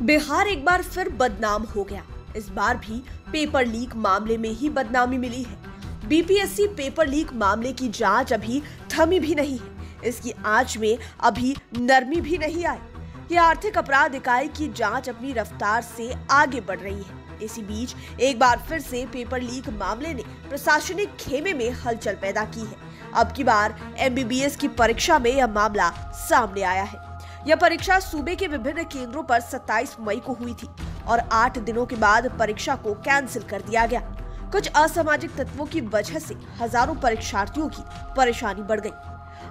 बिहार एक बार फिर बदनाम हो गया। इस बार भी पेपर लीक मामले में ही बदनामी मिली है। बीपीएससी पेपर लीक मामले की जांच अभी थमी भी नहीं है। इसकी आंच में अभी नरमी भी नहीं आई। ये आर्थिक अपराध इकाई की जांच अपनी रफ्तार से आगे बढ़ रही है। इसी बीच एक बार फिर से पेपर लीक मामले ने प्रशासनिक खेमे में हलचल पैदा की है। अब की बार एमबीबीएस की परीक्षा में यह मामला सामने आया है। यह परीक्षा सूबे के विभिन्न केंद्रों पर 27 मई को हुई थी और 8 दिनों के बाद परीक्षा को कैंसिल कर दिया गया। कुछ असामाजिक तत्वों की वजह से हजारों परीक्षार्थियों की परेशानी बढ़ गई।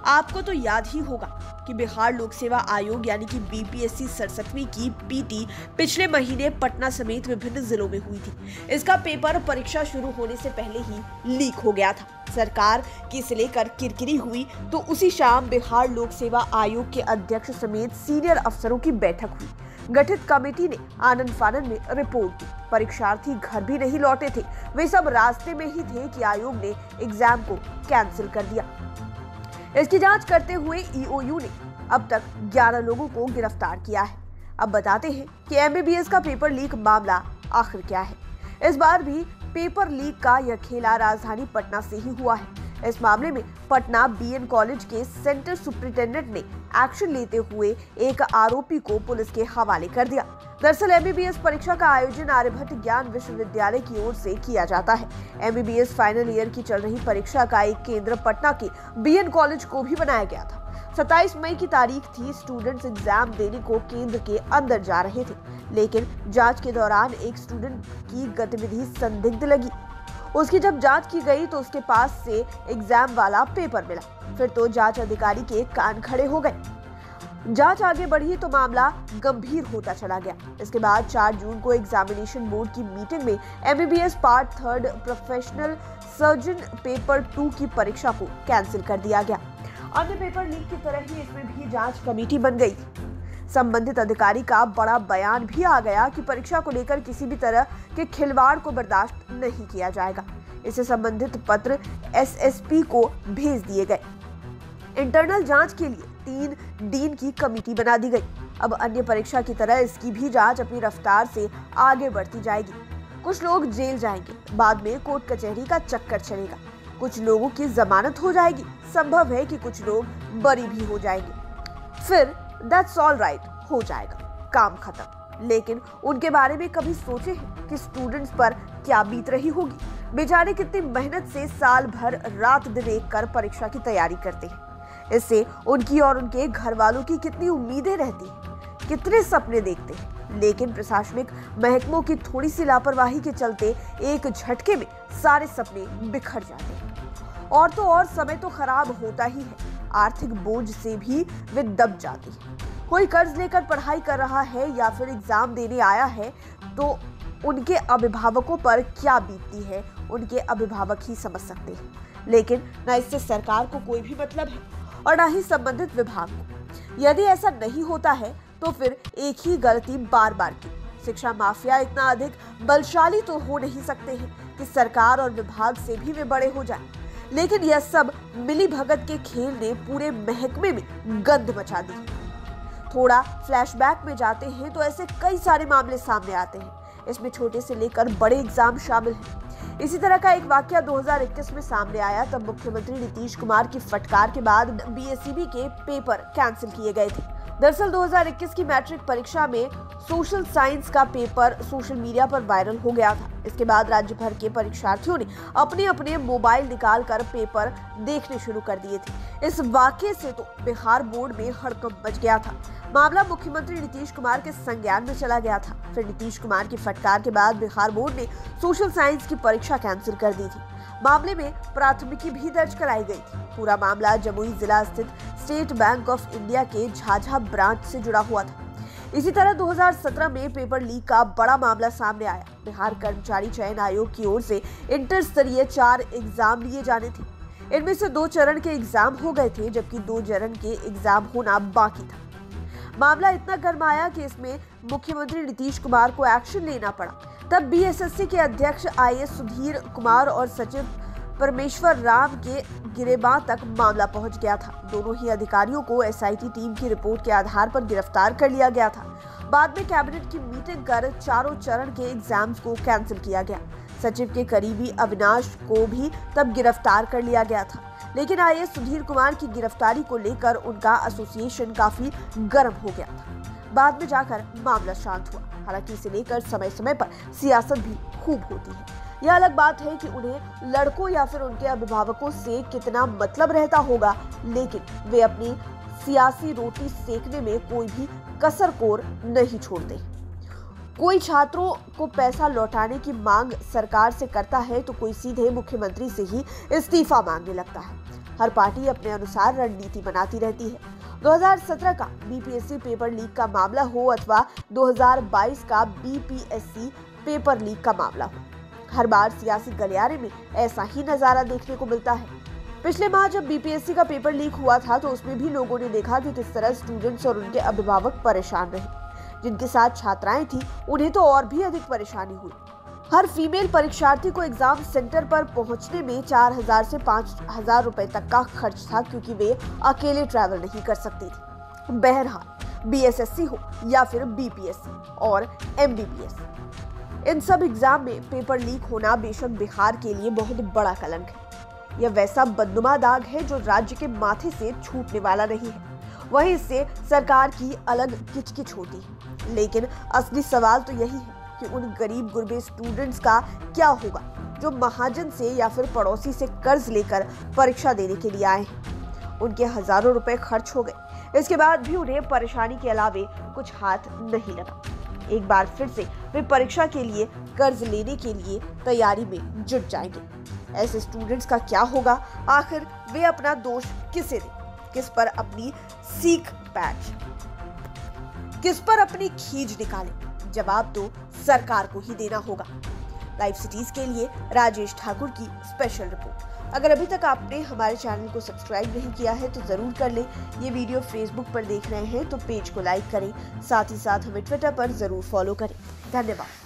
आपको तो याद ही होगा कि बिहार लोक सेवा आयोग यानी कि बीपीएससी 67वीं की पीटी पिछले महीने पटना समेत विभिन्न जिलों में हुई थी। इसका पेपर परीक्षा शुरू होने से पहले ही लीक हो गया था। सरकार की इसे लेकर किरकिरी हुई तो उसी शाम बिहार लोक सेवा आयोग के अध्यक्ष समेत सीनियर अफसरों की बैठक हुई। गठित कमेटी ने आनन फानन में रिपोर्ट दी। परीक्षार्थी घर भी नहीं लौटे थे, वे सब रास्ते में ही थे कि आयोग ने एग्जाम को कैंसिल कर दिया। इसकी जांच करते हुए ईओयू ने अब तक 11 लोगों को गिरफ्तार किया है। अब बताते हैं कि एमबीबीएस का पेपर लीक मामला आखिर क्या है। इस बार भी पेपर लीक का यह खेला राजधानी पटना से ही हुआ है। इस मामले में पटना बीएन कॉलेज के सेंटर सुपरिटेंडेंट ने एक्शन लेते हुए एक आरोपी को पुलिस के हवाले कर दिया। दरअसल एमबीबीएस परीक्षा का आयोजन आर्यभट्ट ज्ञान विश्वविद्यालय की ओर से किया जाता है। एमबीबीएस फाइनल ईयर की चल रही परीक्षा का एक केंद्र पटना के बीएन कॉलेज को भी बनाया गया था। 27 मई की तारीख थी। स्टूडेंट्स एग्जाम देने को केंद्र के अंदर जा रहे थे, लेकिन जांच के दौरान एक स्टूडेंट की गतिविधि संदिग्ध लगी। उसकी जब जांच की गई तो उसके पास से एग्जाम वाला पेपर मिला। फिर तो जांच अधिकारी के कान खड़े हो गए। जांच आगे बढ़ी तो मामला गंभीर होता चला गया। इसके बाद 4 जून को एग्जामिनेशन बोर्ड की मीटिंग में MBBS part 3 professional surgeon paper 2 की परीक्षा को कैंसिल कर दिया गया। अन्य पेपर लीक की तरह ही इसमें भी जांच कमेटी बन गई। संबंधित अधिकारी का बड़ा बयान भी आ गया कि परीक्षा को लेकर किसी भी तरह के खिलवाड़ को बर्दाश्त नहीं किया जाएगा। इससे संबंधित पत्र एसएसपी को भेज दिए गए। इंटरनल जांच के लिए 3 डीन की कमेटी बना दी गई। अब अन्य परीक्षा की तरह इसकी भी जांच अपनी रफ्तार से आगे बढ़ती जाएगी। कुछ लोग जेल जाएंगे, बाद में कोर्ट कचहरी का चक्कर चलेगा। कुछ लोगों की जमानत हो जाएगी, संभव है कि कुछ लोग बरी भी हो जाएंगे। फिर दैट्स ऑल राइट हो जाएगा, काम खत्म। लेकिन उनके बारे में कभी सोचे हैं कि स्टूडेंट्स पर क्या बीत रही होगी? बेचारे कितनी मेहनत से साल भर रात दिन एक कर परीक्षा की तैयारी करते हैं। इससे उनकी और उनके घर वालों की कितनी उम्मीदें रहती हैं, कितने सपने देखते हैं। लेकिन प्रशासनिक महकमों की थोड़ी सी लापरवाही के चलते एक झटके में सारे सपने बिखर जाते हैं। और तो और समय तो खराब होता ही है, आर्थिक बोझ से भी वे दब जाती है। कोई कर्ज लेकर पढ़ाई कर रहा है या फिर एग्जाम देने आया है तो उनके अभिभावकों पर क्या बीतती है, उनके अभिभावक ही समझ सकते हैं। लेकिन न इससे सरकार को कोई भी मतलब है और न ही संबंधित विभाग को। यदि ऐसा नहीं होता है तो फिर एक ही गलती बार बार की। शिक्षा माफिया इतना अधिक बलशाली तो हो नहीं सकते हैं कि सरकार और विभाग से भी वे बड़े हो जाएं। लेकिन यह सब मिली भगत के खेल ने पूरे महकमे में गंद मचा दी। थोड़ा फ्लैशबैक में जाते हैं तो ऐसे कई सारे मामले सामने आते हैं। इसमें छोटे से लेकर बड़े एग्जाम शामिल हैं। इसी तरह का एक वाकया 2021 में सामने आया। तब मुख्यमंत्री नीतीश कुमार की फटकार के बाद बीएसईबी के पेपर कैंसिल किए गए थे। दरअसल 2021 की मैट्रिक परीक्षा में सोशल साइंस का पेपर सोशल मीडिया पर वायरल हो गया था। इसके बाद राज्य भर के परीक्षार्थियों ने अपने अपने मोबाइल निकालकर पेपर देखने शुरू कर दिए थे। इस वाकये से तो बिहार बोर्ड में हड़कंप मच गया था। मामला मुख्यमंत्री नीतीश कुमार के संज्ञान में चला गया था। फिर नीतीश कुमार की फटकार के बाद बिहार बोर्ड ने सोशल साइंस की परीक्षा कैंसिल कर दी थी। मामले में प्राथमिकी भी दर्ज कराई गई थी। पूरा मामला जमुई जिला स्थित स्टेट बैंक ऑफ इंडिया के झाझा ब्रांच से जुड़ा हुआ था। इसी तरह 2017 में पेपर लीक का बड़ा मामला सामने आया। बिहार कर्मचारी चयन आयोग की ओर से इंटर स्तरीय 4 एग्जाम लिए जाने थे। इनमें से 2 चरण के एग्जाम हो गए थे, जबकि 2 चरण के एग्जाम होना बाकी था। मामला इतना गरमाया कि इसमें मुख्यमंत्री नीतीश कुमार को एक्शन लेना पड़ा। तब बीएसएससी के अध्यक्ष आईएएस सुधीर कुमार और सचिव परमेश्वर राम के गिरेबां तक मामला पहुंच गया था। दोनों ही अधिकारियों को एसआईटी टीम की रिपोर्ट के आधार पर गिरफ्तार कर लिया गया था। बाद में कैबिनेट की मीटिंग कर चारों चरण के एग्जाम्स को कैंसिल किया गया। सचिव के करीबी अविनाश को भी तब गिरफ्तार कर लिया गया था, लेकिन आईएएस सुधीर कुमार की गिरफ्तारी को लेकर उनका एसोसिएशन काफी गर्म हो गया था। बाद में जाकर मामला शांत हुआ। हालांकि इसे लेकर समय समय पर सियासत भी खूब होती है। यह अलग बात है कि उन्हें लड़कों या फिर उनके अभिभावकों से कितना मतलब रहता होगा, लेकिन वे अपनी सियासी रोटी सेकने में कोई भी कसर-कोर नहीं छोड़ते। कोई छात्रों को पैसा लौटाने की मांग सरकार से करता है तो कोई सीधे मुख्यमंत्री से ही इस्तीफा मांगने लगता है। हर पार्टी अपने अनुसार रणनीति बनाती रहती है। 2017 का बीपीएससी पेपर लीक का मामला हो अथवा 2022 का बीपीएससी पेपर लीक का मामला हो, हर बार सियासी गलियारे में ऐसा ही नजारा देखने को मिलता है। पिछले माह जब बीपीएससी का पेपर लीक हुआ था तो उसमें भी लोगों ने देखा कि किस तरह स्टूडेंट्स और उनके अभिभावक परेशान रहे। जिनके साथ छात्राएं थी उन्हें तो और भी अधिक परेशानी हुई। हर फीमेल परीक्षार्थी को एग्जाम सेंटर पर पहुंचने में 4000 से 5000 रुपए तक का खर्च था, क्योंकि वे अकेले ट्रैवल नहीं कर सकती थी। बहरहाल बीएसएससी हो या फिर बीपीएससी और एमबीबीएस, इन सब एग्जाम में पेपर लीक होना बेशक बिहार के लिए बहुत बड़ा कलंक है। यह वैसा बदनुमा दाग है जो राज्य के माथे से छूटने वाला नहीं है। वहीं इससे सरकार की अलग किचकिच होती है। लेकिन असली सवाल तो यही है कि उन गरीब गुरबे स्टूडेंट्स का क्या होगा जो महाजन से या फिर पड़ोसी से कर्ज लेकर परीक्षा देने के लिए आए हैं। उनके हजारों रुपए खर्च हो गए, इसके बाद भी उन्हें परेशानी के अलावे कुछ हाथ नहीं लगा। एक बार फिर से वे परीक्षा के लिए कर्ज लेने के लिए तैयारी में जुट जाएंगे। ऐसे स्टूडेंट्स का क्या होगा? आखिर वे अपना दोष किसे दें? किस पर अपनी सीख पैच, किस पर अपनी खींच निकालें? जवाब तो सरकार को ही देना होगा। लाइव सिटीज के लिए राजेश ठाकुर की स्पेशल रिपोर्ट। अगर अभी तक आपने हमारे चैनल को सब्सक्राइब नहीं किया है तो जरूर कर लें। ये वीडियो फेसबुक पर देख रहे हैं तो पेज को लाइक करें, साथ ही साथ हमें ट्विटर पर जरूर फॉलो करें। धन्यवाद।